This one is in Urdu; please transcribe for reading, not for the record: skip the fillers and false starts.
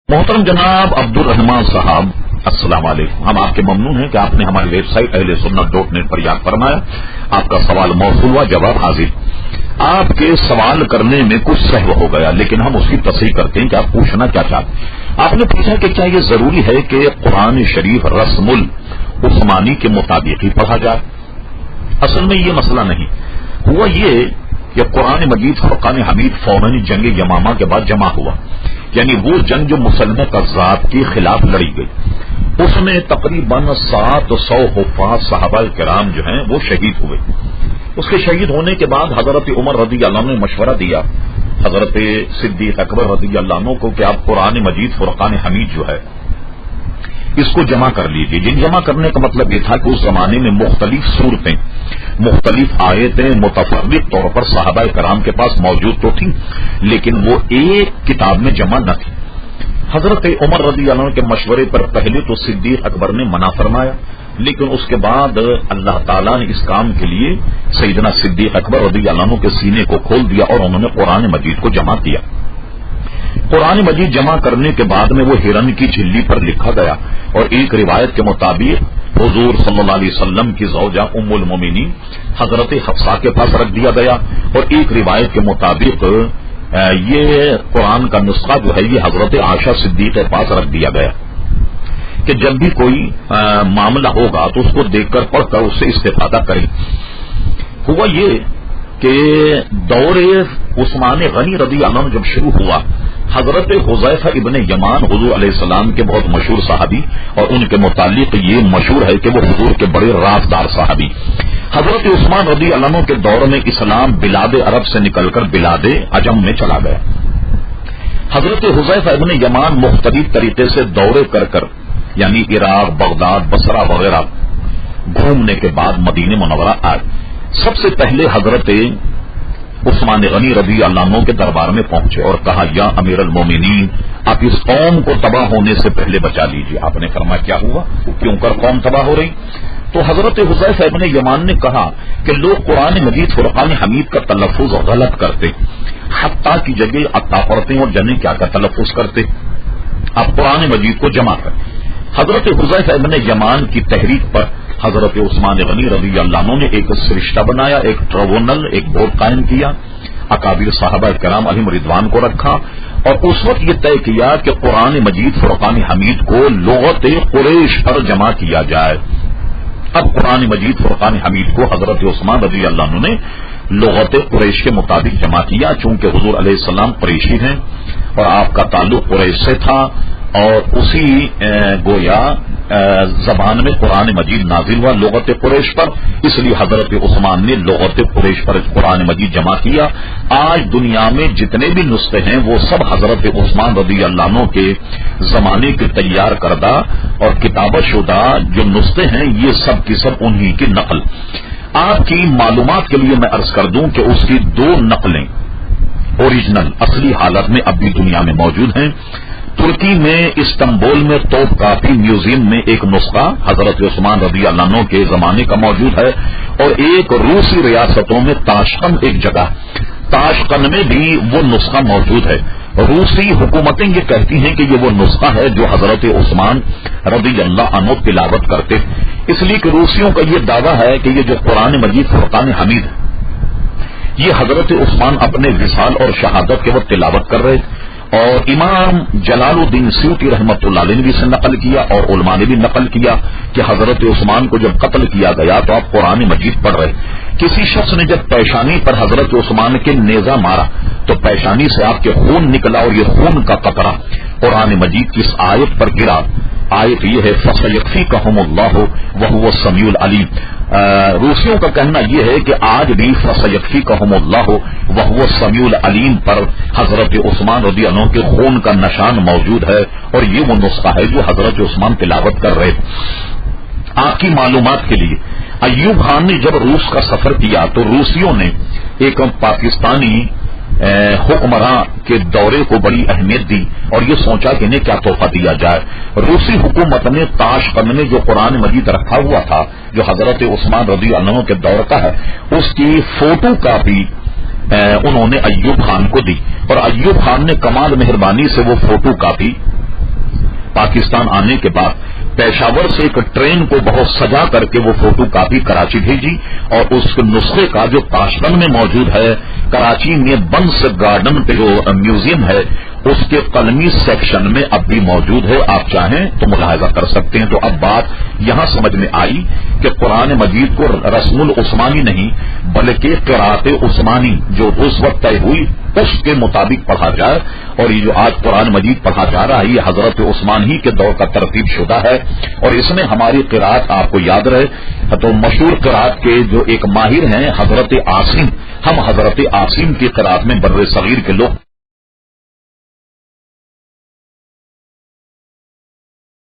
محترم جناب عبد الرحمان صاحب، السلام علیکم۔ ہم آپ کے ممنون ہیں کہ آپ نے ہماری ویب سائٹ اہلسنت.net پر یاد فرمایا۔ آپ کا سوال موصول ہوا، جواب حاضر۔ آپ کے سوال کرنے میں کچھ سہو ہو گیا، لیکن ہم اس کی تصحیح کرتے ہیں کہ آپ پوچھنا کیا چاہتے۔ آپ نے پوچھا کہ کیا یہ ضروری ہے کہ قرآن شریف رسم العثمانی کے مطابق ہی پڑھا جائے؟ اصل میں یہ مسئلہ نہیں ہوا، یہ کہ قرآن مجید فرقان حمید فوراً جنگ یمامہ کے بعد جمع ہوا، یعنی وہ جنگ جو مسلمہ کذاب کے خلاف لڑی گئی، اس میں تقریباً 700 حفاظ صحابہ کرام جو ہیں وہ شہید ہوئے۔ اس کے شہید ہونے کے بعد حضرت عمر رضی اللہ عنہ نے مشورہ دیا حضرت صدیق اکبر رضی اللہ عنہ کو کہ آپ قرآن مجید فرقان حمید جو ہے اس کو جمع کر لیجیے۔ جمع کرنے کا مطلب یہ تھا کہ اس زمانے میں مختلف صورتیں، مختلف آیتیں متفرق طور پر صحابہ کرام کے پاس موجود تو تھیں، لیکن وہ ایک کتاب میں جمع نہ تھی۔ حضرت عمر رضی اللہ عنہ کے مشورے پر پہلے تو صدیق اکبر نے منع فرمایا، لیکن اس کے بعد اللہ تعالیٰ نے اس کام کے لیے سیدنا صدیق اکبر رضی اللہ عنہ کے سینے کو کھول دیا اور انہوں نے قرآن مجید کو جمع کیا۔ قرآن مجید جمع کرنے کے بعد میں وہ ہرن کی جھلی پر لکھا گیا، اور ایک روایت کے مطابق حضور صلی اللہ علیہ وسلم کی زوجہ ام المومنین حضرت حفصہ کے پاس رکھ دیا گیا، اور ایک روایت کے مطابق یہ قرآن کا نسخہ جو ہے یہ حضرت عائشہ صدیق کے پاس رکھ دیا گیا کہ جب بھی کوئی معاملہ ہوگا تو اس کو دیکھ کر پڑھ کر اس سے استفادہ کریں۔ ہوا یہ کہ دور عثمان غنی رضی اللہ عنہ جب شروع ہوا، حضرت حذیفہ ابن یمان حضور علیہ السلام کے بہت مشہور صحابی، اور ان کے متعلق یہ مشہور ہے کہ وہ حضور کے بڑے رازدار صحابی، حضرت عثمان رضی اللہ عنہ کے دور میں اسلام بلاد عرب سے نکل کر بلاد عجم میں چلا گیا۔ حضرت حذیفہ ابن یمان مختلف طریقے سے دورے کر کر یعنی عراق، بغداد، بصرہ وغیرہ گھومنے کے بعد مدینہ منورہ آئے۔ سب سے پہلے حضرت عثمان غنی رضی اللہ عنہ کے دربار میں پہنچے اور کہا، یا امیر المومنین، آپ اس قوم کو تباہ ہونے سے پہلے بچا لیجیے۔ آپ نے فرمایا کیا ہوا، کیوں کر قوم تباہ ہو رہی؟ تو حضرت حذیفہ ابن یمان نے کہا کہ لوگ قرآن مجید فرقان حمید کا تلفظ غلط کرتے، حتیٰ کی جگہ عطا پڑھتے اور جنے کیا کا تلفظ کرتے، آپ قرآن مجید کو جمع کریں۔ حضرت حذیفہ ابن یمان کی تحریک پر حضرت عثمان غنی رضی اللہ عنہ نے ایک سرشتہ بنایا، ایک ٹریبونل، ایک بورڈ قائم کیا، اکابر صحابہ کرام علیہم رضوان کو رکھا، اور اس وقت یہ طے کیا کہ قرآن مجید فرقان حمید کو لغت قریش پر جمع کیا جائے۔ اب قرآن مجید فرقان حمید کو حضرت عثمان رضی اللہ عنہ نے لغت قریش کے مطابق جمع کیا، چونکہ حضور علیہ السلام قریشی ہیں اور آپ کا تعلق قریش سے تھا، اور اسی گویا زبان میں قرآن مجید نازل ہوا لغت قریش پر، اس لیے حضرت عثمان نے لغت قریش پر قرآن مجید جمع کیا۔ آج دنیا میں جتنے بھی نسخے ہیں وہ سب حضرت عثمان رضی اللہ عنہ کے زمانے کے تیار کردہ اور کتابت شدہ جو نسخے ہیں یہ سب کی سب انہی کی نقل۔ آپ کی معلومات کے لیے میں عرض کر دوں کہ اس کی 2 نقلیں اوریجنل اصلی حالت میں اب بھی دنیا میں موجود ہیں۔ ترکی میں استنبول میں توپ کافی میوزیم میں ایک نسخہ حضرت عثمان رضی اللہ عنہ کے زمانے کا موجود ہے، اور ایک روسی ریاستوں میں تاشقند ایک جگہ، تاشقند میں بھی وہ نسخہ موجود ہے۔ روسی حکومتیں یہ کہتی ہیں کہ یہ وہ نسخہ ہے جو حضرت عثمان رضی اللہ عنہ تلاوت کرتے، اس لیے کہ روسیوں کا یہ دعویٰ ہے کہ یہ جو قرآن مجید فرقان حمید ہے یہ حضرت عثمان اپنے وصال اور شہادت کے وقت تلاوت کر رہے تھے، اور امام جلال الدین سیوطی رحمۃ اللہ علیہ نے بھی اسے نقل کیا، اور علماء نے بھی نقل کیا کہ حضرت عثمان کو جب قتل کیا گیا تو آپ قرآن مجید پڑھ رہے، کسی شخص نے جب پیشانی پر حضرت عثمان کے نیزہ مارا تو پیشانی سے آپ کے خون نکلا، اور یہ خون کا قطرہ قرآن مجید کی اس آیت پر گرا۔ آیت یہ ہے فَسَيَكْفِيكَهُمُ اللَّهُ وَهُوَ السَّمِيعُ الْعَلِيمُ۔ روسیوں کا کہنا یہ ہے کہ آج بھی فَسَيَكْفِيكَهُمُ اللَّهُ وَهُوَ السَّمِيعُ الْعَلِيمُ پر حضرت عثمان رضی اللہ عنہ کے خون کا نشان موجود ہے، اور یہ وہ نسخہ ہے جو حضرت عثمان تلاوت کر رہے تھے۔ آپ کی معلومات کے لیے ایوب خان نے جب روس کا سفر کیا تو روسیوں نے ایک پاکستانی حکمراں کے دورے کو بڑی اہمیت دی اور یہ سوچا کہ انہیں کیا تحفہ دیا جائے۔ روسی حکومت نے تاشقند میں جو قرآن مجید رکھا ہوا تھا جو حضرت عثمان رضی اللہ عنہ کے دور کا ہے، اس کی فوٹو کاپی انہوں نے ایوب خان کو دی، اور ایوب خان نے کمال مہربانی سے وہ فوٹو کاپی پاکستان آنے کے بعد پیشاور سے ایک ٹرین کو بہت سجا کر کے وہ فوٹو کاپی کراچی بھیجی، اور اس نسخے کا جو تاشقند میں موجود ہے، کراچی میں بنس گارڈن پہ جو میوزیم ہے اس کے قلمی سیکشن میں اب بھی موجود ہے، آپ چاہیں تو ملاحظہ کر سکتے ہیں۔ تو اب بات یہاں سمجھ میں آئی کہ قرآن مجید کو رسم العثمانی نہیں بلکہ قرات عثمانی جو اس وقت طے ہوئی اس کے مطابق پڑھا جائے، اور یہ جو آج قرآن مجید پڑھا جا رہا ہے یہ حضرت عثمان ہی کے دور کا ترتیب شدہ ہے، اور اس میں ہماری قرات آپ کو یاد رہے تو مشہور قرات کے جو ایک ماہر ہیں حضرت عاصم، ہم حضرت عاصم کی قرات میں بر صغیر کے لوگ